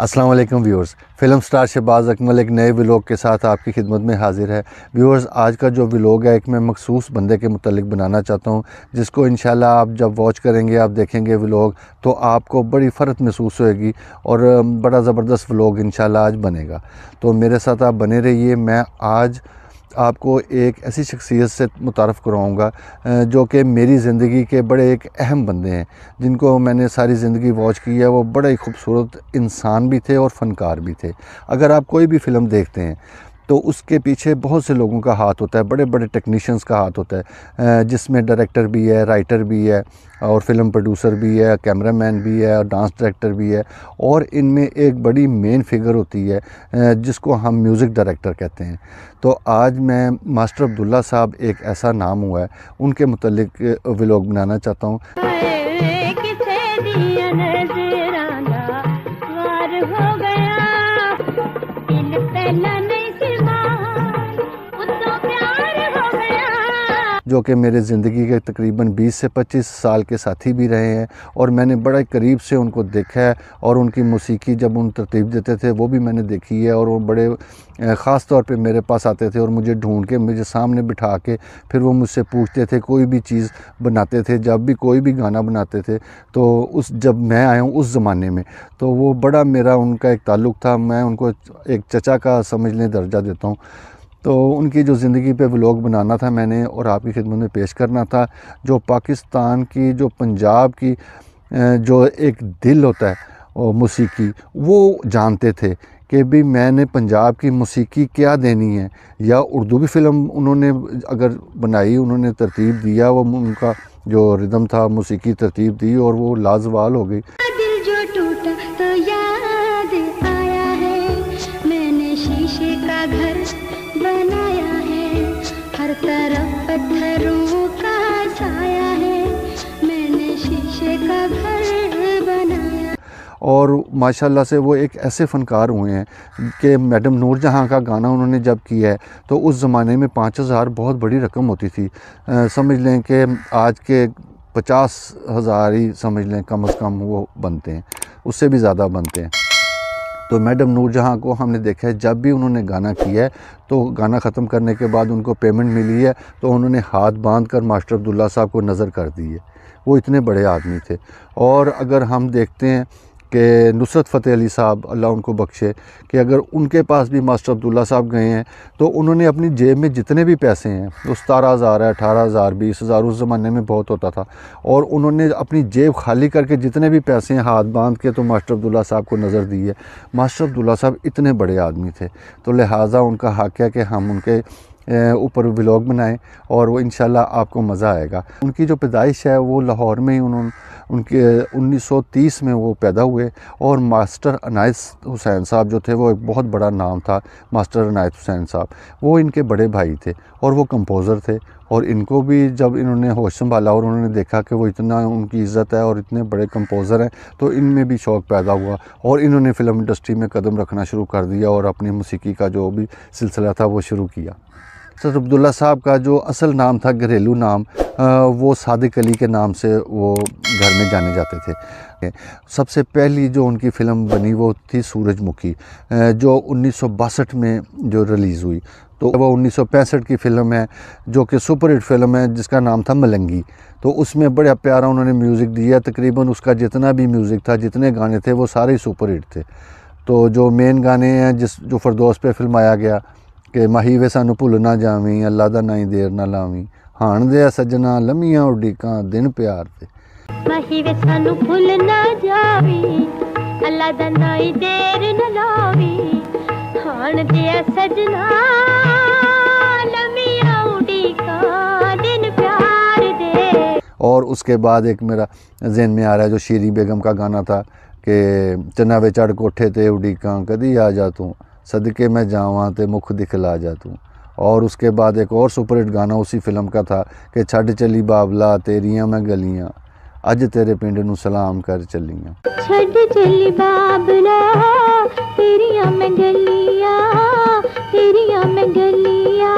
अस्सलाम वालेकुम viewers. Film star Shahbaz Akmal एक नए व्लॉग के साथ आपकी खिदमत में हाज़िर है। व्यूअर्स, आज का जो व्लॉग है एक मैं मखसूस बंदे के मुतल्लिक बनाना चाहता हूं, जिसको इंशाल्लाह आप जब वॉच करेंगे, आप देखेंगे व्लॉग, तो आपको बड़ी फ़र्क महसूस होएगी और बड़ा ज़बरदस्त व्लॉग इंशाल्लाह आज बनेगा। तो मेरे साथ आप बने रहिए। मैं आज आपको एक ऐसी शख्सियत से मुतारफ़ कराऊँगा जो कि मेरी ज़िंदगी के बड़े एक अहम बंदे हैं, जिनको मैंने सारी ज़िंदगी वॉच की है। वो बड़े ही खूबसूरत इंसान भी थे और फ़नकार भी थे। अगर आप कोई भी फ़िल्म देखते हैं तो उसके पीछे बहुत से लोगों का हाथ होता है, बड़े बड़े टेक्नीशियंस का हाथ होता है, जिसमें डायरेक्टर भी है, राइटर भी है और फिल्म प्रोड्यूसर भी है, कैमरामैन भी है और डांस डायरेक्टर भी है। और इनमें एक बड़ी मेन फिगर होती है जिसको हम म्यूज़िक डायरेक्टर कहते हैं। तो आज मैं मास्टर अब्दुल्ला साहब, एक ऐसा नाम हुआ है, उनके मुतल्लिक व्लॉग बनाना चाहता हूँ। जो कि मेरे ज़िंदगी के तकरीबन 20 से 25 साल के साथी भी रहे हैं और मैंने बड़ा करीब से उनको देखा है और उनकी मौसीकी जब उन तरतीब देते थे वो भी मैंने देखी है। और वो बड़े ख़ास तौर पे मेरे पास आते थे और मुझे ढूंढ के मुझे सामने बिठा के फिर वो मुझसे पूछते थे, कोई भी चीज़ बनाते थे, जब भी कोई भी गाना बनाते थे तो जब मैं आया हूँ उस ज़माने में, तो वो बड़ा मेरा उनका एक ताल्लुक़ था। मैं उनको एक चचा का समझ लें दर्जा देता हूँ। तो उनकी जो ज़िंदगी पे व्लॉग बनाना था मैंने और आपकी खिदमत में पेश करना था। जो पाकिस्तान की, जो पंजाब की जो एक दिल होता है और मौसीकी, वो जानते थे कि भी मैंने पंजाब की मौसीकी क्या देनी है। या उर्दू भी फ़िल्म उन्होंने अगर बनाई, उन्होंने तरतीब दिया, वो उनका जो रिदम था, मौसीकी तरतीब दी और वो लाजवाल हो गई। दिल जो टूटा तो याद आया है, मैंने शीशे का घर बनाया है, हर तरफ पत्थरों का साया है, मैंने शीशे का घर बनाया। और माशाल्लाह से वो एक ऐसे फ़नकार हुए हैं कि मैडम नूरजहां का गाना उन्होंने जब किया है तो उस ज़माने में 5000 बहुत बड़ी रकम होती थी। समझ लें कि आज के 50,000 ही समझ लें कम से कम वो बनते हैं, उससे भी ज़्यादा बनते हैं। तो मैडम नूरजहां को हमने देखा है जब भी उन्होंने गाना किया है तो गाना ख़त्म करने के बाद उनको पेमेंट मिली है तो उन्होंने हाथ बांध कर मास्टर अब्दुल्ला साहब को नज़र कर दी है। वो इतने बड़े आदमी थे। और अगर हम देखते हैं कि नुसरत फ़तेह अली साहब, अल्लाह उनको बख्शे, कि अगर उनके पास भी मास्टर अब्दुल्ला साहब गए हैं तो उन्होंने अपनी जेब में जितने भी पैसे हैं, वो 17,000 है, 18,000, 20,000 उस ज़माने में बहुत होता था, और उन्होंने अपनी जेब खाली करके जितने भी पैसे हैं हाथ बांध के तो मास्टर अब्दुल्ला साहब को नज़र दी है। मास्टर अब्दुल्ला साहब इतने बड़े आदमी थे, तो लिहाजा उनका हक़ है कि हम उनके ऊपर व्लॉग बनाएं और वो इंशाल्लाह आपको मज़ा आएगा। उनकी जो पैदाइश है वो लाहौर में ही उनके 1930 में वो पैदा हुए। और मास्टर अनायत हुसैन साहब जो थे वो एक बहुत बड़ा नाम था। मास्टर अनायत हुसैन साहब वो इनके बड़े भाई थे और वो कंपोज़र थे। और इनको भी जब इन्होंने होश संभाला और उन्होंने देखा कि वो इतना उनकी इज़्ज़त है और इतने बड़े कंपोज़र हैं, तो इनमें भी शौक़ पैदा हुआ और इन्होंने फ़िल्म इंडस्ट्री में कदम रखना शुरू कर दिया और अपनी मौसीकी का जो भी सिलसिला था वो शुरू किया। सर अब्दुल्ला साहब का जो असल नाम था, घरेलू नाम, वो सादिक अली के नाम से वो घर में जाने जाते थे। सबसे पहली जो उनकी फ़िल्म बनी वो थी सूरजमुखी, जो 1962 में जो रिलीज़ हुई। तो वो 1965 की फ़िल्म है जो कि सुपरहिट फ़िल्म है जिसका नाम था मलंगी। तो उसमें बड़ा प्यारा उन्होंने म्यूज़िक दिया। तकरीबन उसका जितना भी म्यूज़िक था, जितने गाने थे, वो सारे ही सुपरहिट थे। तो जो मेन गाने हैं जो फरदौस पे फिल्माया गया कि माही वे सानू भुल ना जावी, अल्लाह दा नाई देर ना लावी, हाण दे सजना लम्मियां उड़ीकां दिन प्यार ते, माही वे सानू भुल ना जावी, अल्लाह दा नाई देर न लावी, हाण दे सजना लम्मियां उड़ीकां दिन प्यार दे। और उसके बाद एक मेरा ज़हन में आ रहा है जो शीरी बेगम का गाना था कि चन्ना वे चढ़ कोठे ते उड़ीकां कदी आ जा तू, सदके मैं जावां ते मुख दिखला जा तू। और उसके बाद एक और सुपरहिट गाना उसी फिल्म का था कि छड़ चली बाबला तेरियां मैं गलियां, अज तेरे पिंड नू सलाम कर चलियां। छड़ चली बाबला तेरियां मैं गलियां, तेरियां मैं गलियां,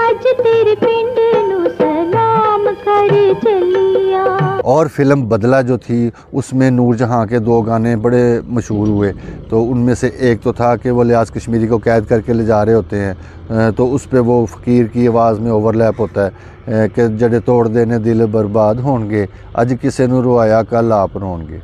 अज तेरे पिंड नू सलाम कर चलियां। और फिल्म बदला जो थी उसमें नूरजहाँ के 2 गाने बड़े मशहूर हुए। तो उनमें से एक तो था कि वो लियाज़ कश्मीरी को कैद करके ले जा रहे होते हैं, तो उस पे वो फ़कीर की आवाज़ में ओवरलैप होता है कि जड़े तोड़ देने दिल बर्बाद होंगे, अज किसे नू रोआया कल आप रोणगे।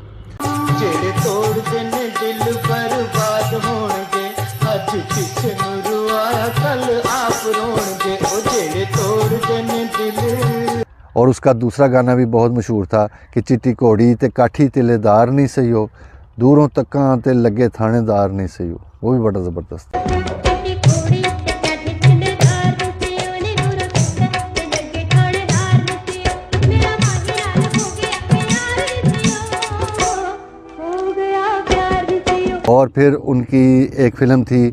ਜਿਹੜੇ ਤੋੜ ਦੇਣੇ ਦਿਲ ਬਰਬਾਦ ਹੋਣਗੇ ਅੱਜ ਕਿਸੇ ਨੂੰ ਰੁਆਇਆ ਕੱਲ ਆਪ ਰੋਣਗੇ ਉਹ ਜਿਹੜੇ ਤੋੜ ਦੇਣੇ ਦਿਲ। और उसका दूसरा गाना भी बहुत मशहूर था कि चिट्टी घोड़ी ते काठी तिलेदार नहीं सही हो, दूरों तक्कां ते लगे थानेदार नहीं सही हो। वो भी बड़ा ज़बरदस्त था। और फिर उनकी एक फ़िल्म थी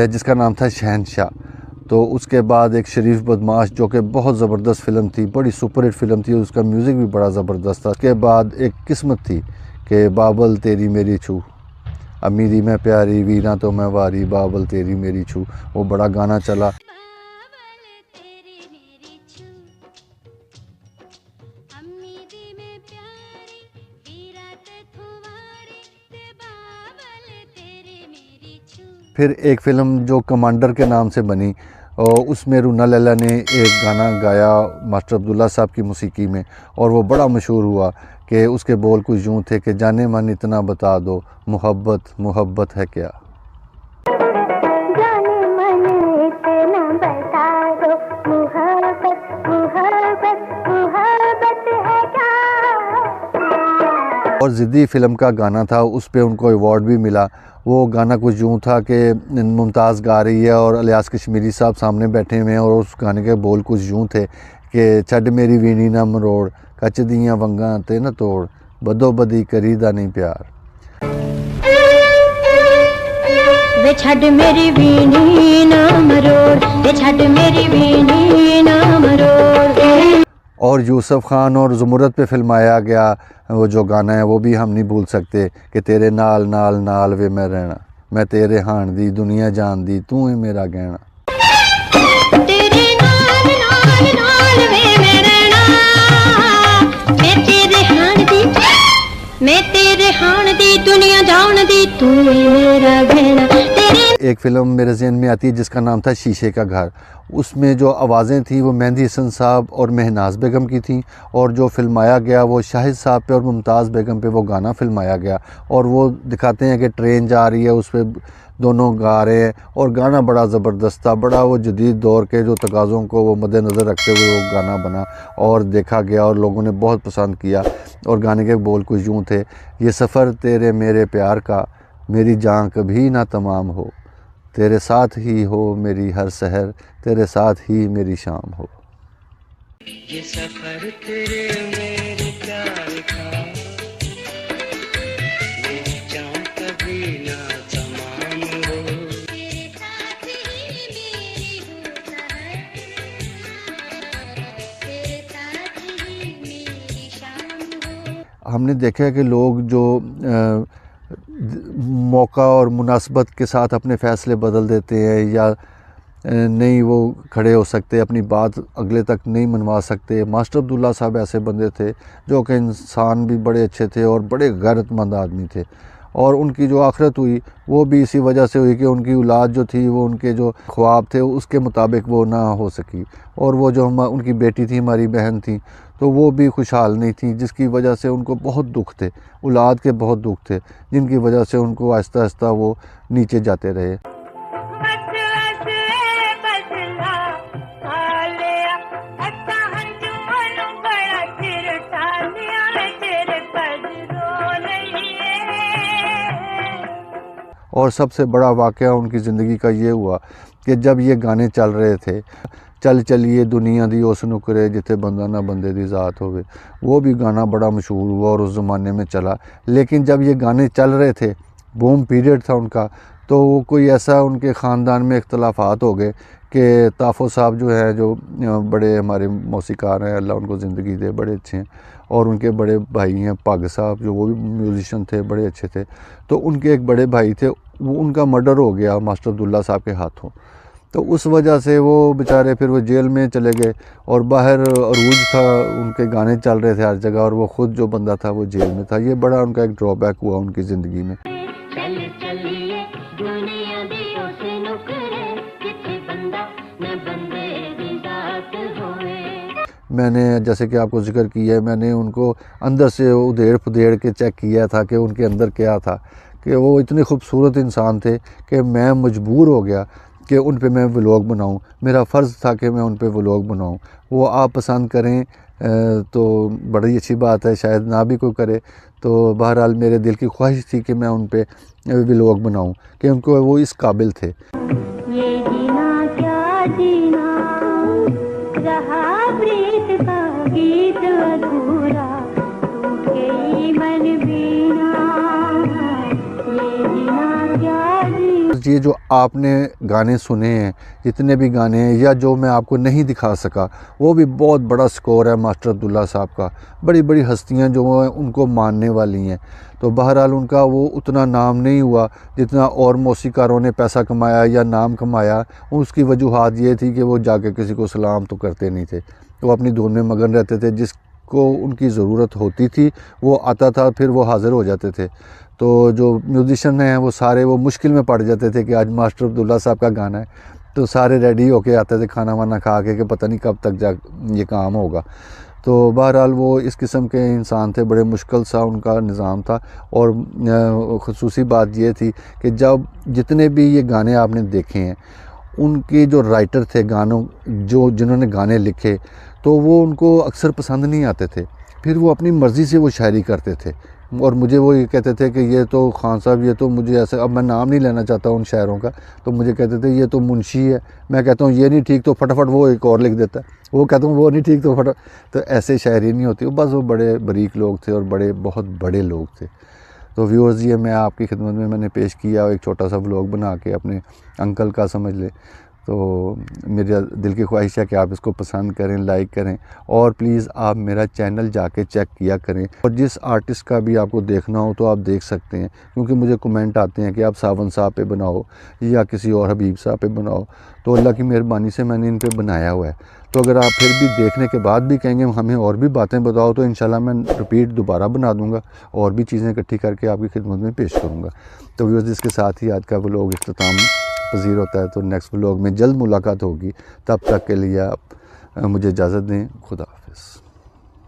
जिसका नाम था शहंशाह। तो उसके बाद एक शरीफ बदमाश जो कि बहुत ज़बरदस्त फ़िल्म थी, बड़ी सुपरहिट फ़िल्म थी, उसका म्यूज़िक भी बड़ा ज़बरदस्त था। उसके बाद एक किस्मत थी कि बाबल तेरी मेरी छू, अमीरी मैं प्यारी वीरा तो मैं वारी, बाबल तेरी मेरी छू, वो बड़ा गाना चला। फिर एक फ़िल्म जो कमांडर के नाम से बनी और उसमें रूना लैला ने एक गाना गाया मास्टर अब्दुल्ला साहब की मौसीकी में, और वो बड़ा मशहूर हुआ कि उसके बोल कुछ यूँ थे कि जाने मन इतना बता दो, मोहब्बत मोहब्बत है क्या। जाने मन इतना बता दो, मोहब्बत मोहब्बत मोहब्बत है क्या। और ज़िद्दी फ़िल्म का गाना था, उस पे उनको अवार्ड भी मिला। वो गाना कुछ यूँ था कि मुमताज़ गा रही है और लियाज़ कश्मीरी साहब सामने बैठे हुए हैं, और उस गाने के बोल कुछ यूँ थे कि छड़ मेरी वीणी ना मरोड़, कच दियाँ वंगां ते न तोड़, बदो बदी करीदा नहीं प्यार। वे छड़ मेरी वीणी ना मरोड़, वे छड़ मेरी वीणी ना मरोड़। और यूसुफ खान और ज़ुमरत पे फिल्माया गया वो जो गाना है वो भी हम नहीं भूल सकते कि तेरे नाल नाल नाल वे मैं रहना, मैं तेरे हाण दी दुनिया जान दी तू ही मेरा गहना। तेरे नाल नाल नाल वे मैं रहना, मैं तेरे हाण दी, मैं तेरे हाण दी दुनिया जान दी तू ही मेरा गहना। एक फ़िल्म मेरे ज़हन में आती है जिसका नाम था शीशे का घर। उसमें जो आवाज़ें थी वो मेहंदी हसन साहब और महनाज बेगम की थी, और जो फिल्माया गया वो शाहिद साहब पे और मुमताज़ बेगम पे वो गाना फिल्माया गया। और वो दिखाते हैं कि ट्रेन जा रही है, उस पर दोनों गा रहे हैं, और गाना बड़ा ज़बरदस्त था, बड़ा वो जदीद दौर के जो तकाज़ों को वो मद्देनज़र रखते हुए वो गाना बना और देखा गया और लोगों ने बहुत पसंद किया। और गाने के बोल कुछ यूँ थे, ये सफ़र तेरे मेरे प्यार का, मेरी जान कभी ना तमाम हो, तेरे साथ ही हो मेरी हर सहर, तेरे साथ ही मेरी शाम हो। ये सफर तेरे मेरे प्यार का, मेरी जान कभी ना तमाम हो, तेरे साथ ही मेरी हो सहर, तेरे साथ ही मेरी शाम हो। हमने देखा है कि लोग जो मौका और मुनासबत के साथ अपने फ़ैसले बदल देते हैं या नहीं वो खड़े हो सकते, अपनी बात अगले तक नहीं मनवा सकते। मास्टर अब्दुल्ला साहब ऐसे बंदे थे जो कि इंसान भी बड़े अच्छे थे और बड़े गैरतमंद आदमी थे, और उनकी जो आखिरत हुई वो भी इसी वजह से हुई कि उनकी औलाद जो थी वो उनके जो ख्वाब थे उसके मुताबिक वो ना हो सकी, और वो जो उनकी बेटी थी, हमारी बहन थी, तो वो भी खुशहाल नहीं थी, जिसकी वजह से उनको बहुत दुख थे, औलाद के बहुत दुख थे, जिनकी वजह से उनको आहिस्ता आहिस्ता वो नीचे जाते रहे। और सबसे बड़ा वाक़या उनकी ज़िंदगी का ये हुआ कि जब ये गाने चल रहे थे, चल चलिए दुनिया दी उस नुकरे जिथे बंदा ना बंदे दी ज़ात होवे, वो भी गाना बड़ा मशहूर हुआ और उस ज़माने में चला। लेकिन जब ये गाने चल रहे थे, बूम पीरियड था उनका, तो कोई ऐसा उनके ख़ानदान में इख्तलाफात हो गए कि ताफ़ो साहब जो है, जो बड़े हमारे मौसीकार हैं, अल्लाह उनको ज़िंदगी दे, बड़े अच्छे हैं, और उनके बड़े भाई हैं पग साहब जो वो भी म्यूज़िशियन थे, बड़े अच्छे थे। तो उनके एक बड़े भाई थे, वो उनका मर्डर हो गया मास्टर अब्दुल्ला साहब के हाथों। तो उस वजह से वो बेचारे फिर वो जेल में चले गए और बाहर अरूज था, उनके गाने चल रहे थे हर जगह और वो ख़ुद जो बंदा था वो जेल में था। ये बड़ा उनका एक ड्रॉबैक हुआ उनकी ज़िंदगी में। मैंने जैसे कि आपको ज़िक्र किया है, मैंने उनको अंदर से उधेड़ पुधेड़ के चेक किया था कि उनके अंदर क्या था, कि वो इतने खूबसूरत इंसान थे कि मैं मजबूर हो गया कि उन पे मैं व्लॉग बनाऊं। मेरा फ़र्ज़ था कि मैं उन पे व्लॉग बनाऊं। वो आप पसंद करें तो बड़ी अच्छी बात है, शायद ना भी कोई करे। तो बहरहाल मेरे दिल की ख्वाहिश थी कि मैं उन पे व्लॉग बनाऊं कि उनको वो इस काबिल थे। ये जीना क्या जीना, रहा प्रीत का गीत अधूरा, टूटे मन बीना, ये जीना क्या जीना। ये जो आपने गाने सुने हैं, जितने भी गाने हैं या जो मैं आपको नहीं दिखा सका, वो भी बहुत बड़ा स्कोर है मास्टर अब्दुल्ला साहब का। बड़ी बड़ी हस्तियां जो हैं उनको मानने वाली हैं। तो बहरहाल उनका वो उतना नाम नहीं हुआ जितना और मौसीकारों ने पैसा कमाया या नाम कमाया। उसकी वजूहात ये थी कि वो जाके किसी को सलाम तो करते नहीं थे, वो अपनी धुन में मगन रहते थे। जिसको उनकी ज़रूरत होती थी वो आता था, फिर वो हाज़िर हो जाते थे। तो जो म्यूज़िशन हैं वो सारे वो मुश्किल में पड़ जाते थे कि आज मास्टर अब्दुल्ला साहब का गाना है, तो सारे रेडी होके आते थे खाना वाना खा के कि पता नहीं कब तक जा ये काम होगा। तो बहरहाल वो इस किस्म के इंसान थे, बड़े मुश्किल सा उनका निज़ाम था। और ख़ुसूसी बात ये थी कि जब जितने भी ये गाने आपने देखे हैं, उनके जो राइटर थे गानों, जिन्होंने गाने लिखे, तो वो उनको अक्सर पसंद नहीं आते थे। फिर वो अपनी मर्ज़ी से वो शायरी करते थे और मुझे वो ये कहते थे कि ये तो खान साहब, ये तो मुझे ऐसे, अब मैं नाम नहीं लेना चाहता उन शायरों का, तो मुझे कहते थे ये तो मुंशी है। मैं कहता हूँ ये नहीं ठीक, तो फटाफट वो एक और लिख देता है। वो कहता हूँ वो नहीं ठीक, तो फटाफट। तो ऐसे शायरी नहीं होती। बस वो बड़े बारीक लोग थे और बहुत बड़े लोग थे। तो व्यूअर्स, ये मैं आपकी खिदमत में मैंने पेश किया, एक छोटा सा व्लॉग बना के अपने अंकल का समझ ले। तो मेरा दिल की ख्वाहिश है कि आप इसको पसंद करें, लाइक करें और प्लीज़ आप मेरा चैनल जाके चेक किया करें। और जिस आर्टिस्ट का भी आपको देखना हो तो आप देख सकते हैं, क्योंकि मुझे कमेंट आते हैं कि आप सावन साहब पे बनाओ या किसी और हबीब साहब पे बनाओ। तो अल्लाह की मेहरबानी से मैंने इन पे बनाया हुआ है। तो अगर आप फिर भी देखने के बाद भी कहेंगे हमें और भी बातें बताओ, तो इंशाल्लाह मैं रिपीट दोबारा बना दूँगा और भी चीज़ें इकट्ठी करके आपकी खिदमत में पेश करूँगा। तो व्यूअर्स, इसके साथ ही आज का व्लॉग इख्तिताम पज़ीर होता है। तो नेक्स्ट व्लॉग में जल्द मुलाकात होगी। तब तक के लिए आप मुझे इजाज़त दें। खुदा हाफ़िज़।